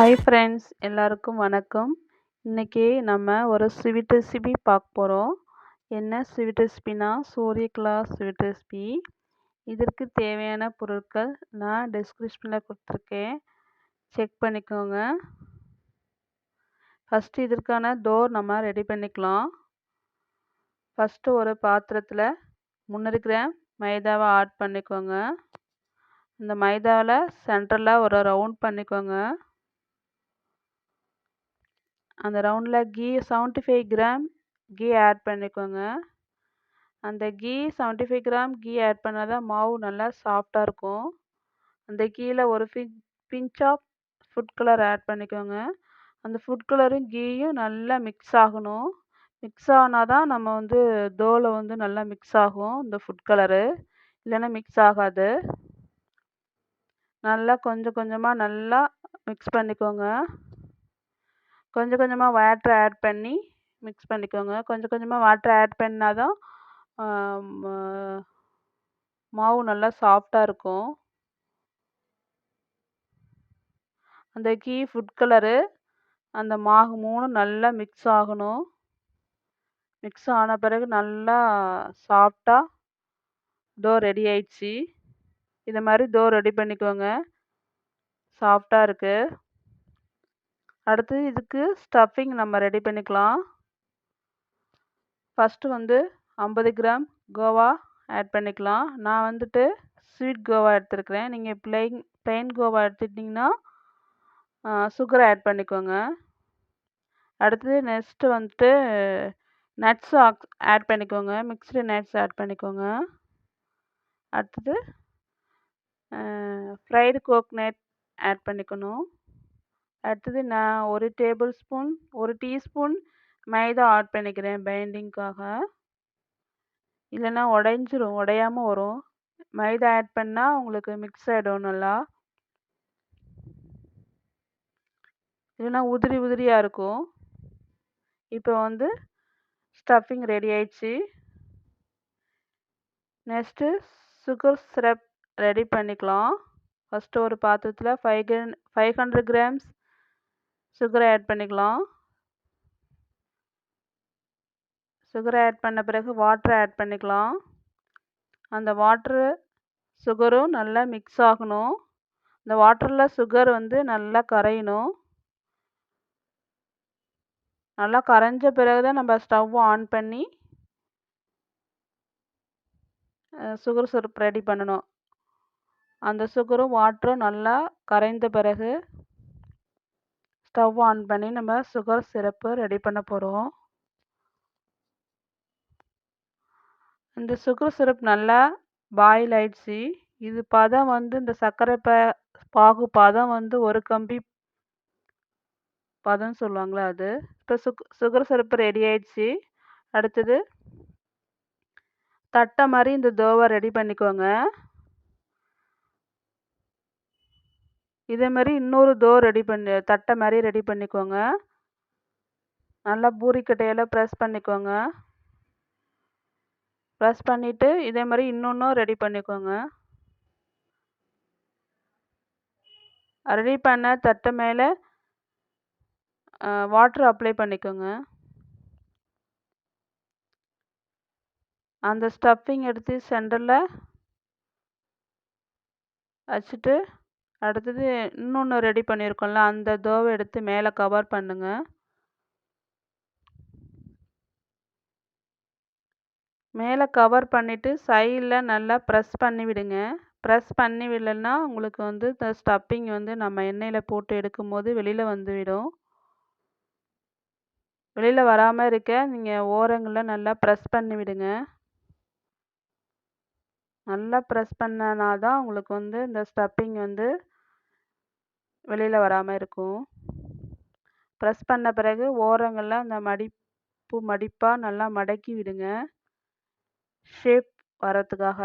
Hi friends, எல்லாருக்கும் வணக்கம். இன்னைக்கு நம்ம ஒரு ஸ்வீட் ரெசிபி பார்க்க போகிறோம். என்ன ஸ்வீட் ரெசிபினா சூரியகலா ஸ்வீட் ரெசிபி. இதற்கு தேவையான பொருட்கள் நான் டிஸ்கிரிப்ஷனில் கொடுத்துருக்கேன், செக் பண்ணிக்கோங்க. ஃபஸ்ட்டு இதற்கான டோ நம்ம ரெடி பண்ணிக்கலாம். ஃபஸ்ட்டு ஒரு பாத்திரத்தில் 300 கிராம் மைதாவை ஆட் பண்ணிக்கோங்க. இந்த மைதாவில் சென்டரில் ஒரு ரவுண்ட் பண்ணிக்கோங்க. அந்த ரவுண்டில் கீ 75 கிராம் கீ ஆட் பண்ணிக்கோங்க. அந்த கீ 75 கிராம் கீ ஆட் பண்ணால் தான் மாவு நல்லா சாஃப்டாக இருக்கும். அந்த கீயில் ஒரு pinch of food colour add பண்ணிக்கோங்க. அந்த ஃபுட் கலரும் கீயும் நல்லா மிக்ஸ் ஆகணும். மிக்ஸ் ஆனால் தான் நம்ம தோலை நல்லா மிக்ஸ் ஆகும் இந்த ஃபுட் கலரு, இல்லைன்னா மிக்ஸ் ஆகாது. நல்லா கொஞ்சம் கொஞ்சமாக நல்லா மிக்ஸ் பண்ணிக்கோங்க. கொஞ்சம் கொஞ்சமாக வாட்டர் ஆட் பண்ணி மிக்ஸ் பண்ணிக்கோங்க. கொஞ்சம் கொஞ்சமாக வாட்டர் ஆட் பண்ணால் தான் மாவு நல்லா சாஃப்டாக இருக்கும். அந்த கீ ஃபுட் கலரு அந்த மாவு 3 நல்லா மிக்ஸ் ஆகணும். மிக்ஸ் ஆன பிறகு நல்லா சாஃப்டாக டோ ரெடி ஆயிடுச்சு. இதை மாதிரி டோ ரெடி பண்ணிக்கோங்க, சாஃப்டாக இருக்குது. அடுத்து இதுக்கு ஸ்டஃபிங் நம்ம ரெடி பண்ணிக்கலாம். ஃபஸ்ட்டு 50 கிராம் கோவா ஆட் பண்ணிக்கலாம். நான் ஸ்வீட் கோவா எடுத்துருக்கிறேன். நீங்கள் பிளெயின் கோவா எடுத்துட்டிங்கன்னா சுகர் ஆட் பண்ணிக்கோங்க. அடுத்தது நெக்ஸ்ட்டு நட்ஸ் ஆட் பண்ணிக்கோங்க. மிக்ஸ்டு நட்ஸ் ஆட் பண்ணிக்கோங்க. அடுத்தது ஃப்ரைடு கோக்னட் ஆட் பண்ணிக்கணும். அடுத்தது நான் ஒரு டீஸ்பூன் மைதா ஆட் பண்ணிக்கிறேன் பைண்டிங்காக. இல்லைன்னா உடையாமல் வரும். மைதா ஆட் பண்ணால் உங்களுக்கு மிக்ஸ் ஆகிடும் நல்லா, இல்லைன்னா உதிரி உதிரியாக இருக்கும். இப்போ ஸ்டஃபிங் ரெடி ஆயிடுச்சு. நெக்ஸ்ட்டு சுகர் சிரப் ரெடி பண்ணிக்கலாம். ஃபஸ்ட்டு ஒரு பாத்திரத்தில் 500 கிராம்ஸ் சுகரை ஆட் பண்ணிக்கலாம். சுகரை ஆட் பண்ண பிறகு வாட்டரை ஆட் பண்ணிக்கலாம். அந்த வாட்ரு சுகரும் நல்லா மிக்ஸ் ஆகணும். இந்த வாட்டரில் சுகர் நல்லா கரையணும். நல்லா கரைஞ்ச பிறகு தான் நம்ம ஸ்டவ் ஆன் பண்ணி சுகர் சிரப் ரெடி பண்ணணும். அந்த சுகரும் வாட்டரும் நல்லா கரைந்த பிறகு ஸ்டவ் ஆன் பண்ணி நம்ம சுகர் சிரப்பு ரெடி பண்ண போகிறோம். இந்த சுகர் சிரப் நல்லா பாயில் ஆயிடுச்சு. இது பதம் இந்த சர்க்கரை பாகு பதம் ஒரு கம்பி பதம் சொல்லுவாங்களே அது. இப்போ சுகர் சிரப்பு ரெடி ஆயிடுச்சு. அடுத்தது தட்டை மாதிரி இந்த தோவை ரெடி பண்ணிக்கோங்க. இதே மாதிரி இன்னொரு தட்டை மாதிரி ரெடி பண்ணிக்கோங்க. நல்லா பூரிக்கட்டையில் ப்ரெஸ் பண்ணிக்கோங்க. ப்ரெஸ் பண்ணிவிட்டு இதே மாதிரி இன்னொன்றும் ரெடி பண்ணிக்கோங்க. ரெடி பண்ண தட்டை மேலே வாட்டர் அப்ளை பண்ணிக்கோங்க. அந்த ஸ்டஃபிங் எடுத்து சென்டரில் வச்சுட்டு அடுத்தது இன்னொன்று ரெடி பண்ணியிருக்கோம்ல அந்த தோவை எடுத்து மேலே கவர் பண்ணுங்க. மேலே கவர் பண்ணிவிட்டு சைடில் நல்லா ப்ரெஸ் பண்ணி விடுங்க. ப்ரெஸ் பண்ணி விடலைன்னா உங்களுக்கு இந்த ஸ்டஃபிங் நம்ம எண்ணெயில் போட்டு எடுக்கும்போது வெளியில் வந்துவிடும். வெளியில் வராமல் இருக்க நீங்கள் ஓரங்களில் நல்லா ப்ரெஸ் பண்ணி விடுங்க. நல்லா ப்ரெஸ் பண்ணனா தான் உங்களுக்கு இந்த ஸ்டஃபிங் வெளியில் வராமல் இருக்கும். ப்ரெஸ் பண்ண பிறகு ஓரங்களில் அந்த மடிப்பாக நல்லா மடக்கி விடுங்க, ஷேப் வரத்துக்காக.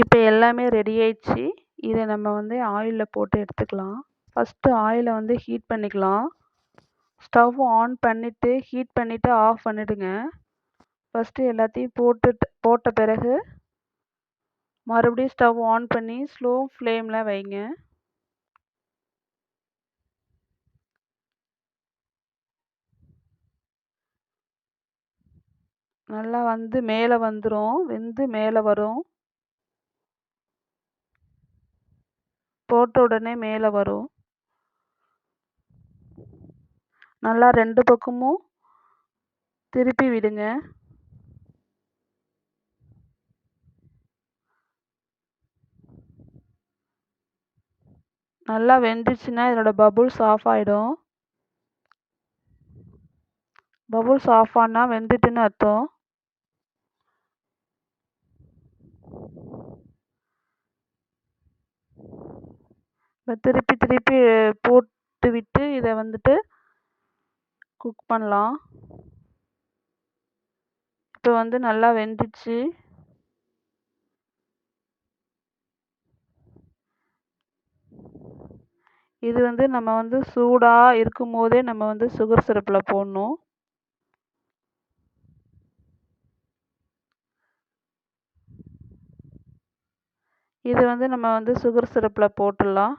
இப்போ எல்லாமே ரெடி ஆயிடுச்சு. இதை நம்ம வந்து ஆயிலில் போட்டு எடுத்துக்கலாம். ஃபஸ்ட்டு ஆயிலை வந்து ஹீட் பண்ணிக்கலாம். ஸ்டவ் ஆன் பண்ணிவிட்டு ஹீட் பண்ணிவிட்டு ஆஃப் பண்ணிவிடுங்க. ஃபஸ்ட்டு எல்லாத்தையும் போட்ட பிறகு மறுபடியும் ஸ்டவ் ஆன் பண்ணி ஸ்லோ ஃப்ளேமில் வைங்க. நல்லா வந்து மேலே வந்துடும், வெந்து மேலே வரும். போட்ட உடனே மேலே வரும். நல்லா 2 பக்கமும் திருப்பி விடுங்க. நல்லா வெந்துச்சுன்னா இதோட பபுள்ஸ் ஆஃப் ஆகிடும். பபுள்ஸ் ஆஃப் ஆனால் வெந்துட்டுன்னு அர்த்தம். இப்போ திருப்பி திருப்பி போட்டு விட்டு இதை வந்துட்டு குக் பண்ணலாம். இப்போ வந்து நல்லா வெந்துச்சு. இது வந்து நம்ம வந்து சூடாக இருக்கும் போதே நம்ம வந்து சுகர் சிரப்பில் போடணும். இது வந்து நம்ம வந்து சுகர் சிரப்பில் போட்டுடலாம்.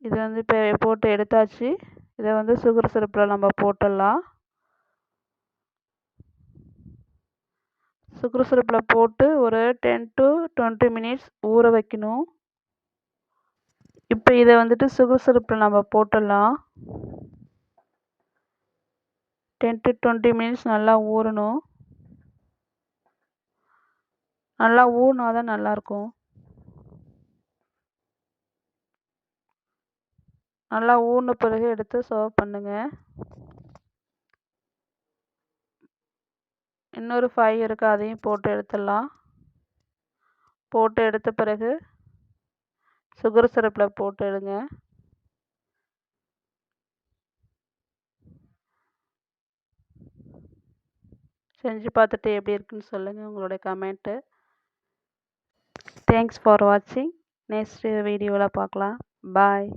இது வந்து இப்போ போட்டு எடுத்தாச்சு. இதை வந்து சுகர் சிரப்பில் நம்ம போட்டுடலாம். சுகர் சிரப்பில் போட்டு ஒரு 10 to 20 மினிட்ஸ் ஊற வைக்கணும். இப்போ இதை வந்துட்டு சுகர் சிரப்பில் நம்ம போட்டுடலாம். 10 to 20 மினிட்ஸ் நல்லா ஊறணும். நல்லா ஊறினா தான் நல்லாயிருக்கும். நல்லா ஊறின பிறகு எடுத்து சர்வ் பண்ணுங்கள். இன்னொரு 5 இருக்குது, அதையும் போட்டு எடுத்துடலாம். போட்டு எடுத்த பிறகு சுகர் சிரப்பில் போட்டு எடுங்க. செஞ்சு பார்த்துட்டு எப்படி இருக்குன்னு சொல்லுங்கள், உங்களுடைய கமெண்ட்டு. தேங்க்ஸ் ஃபார் வாட்சிங். நெக்ஸ்ட் வீடியோவில் பார்க்கலாம். பாய்.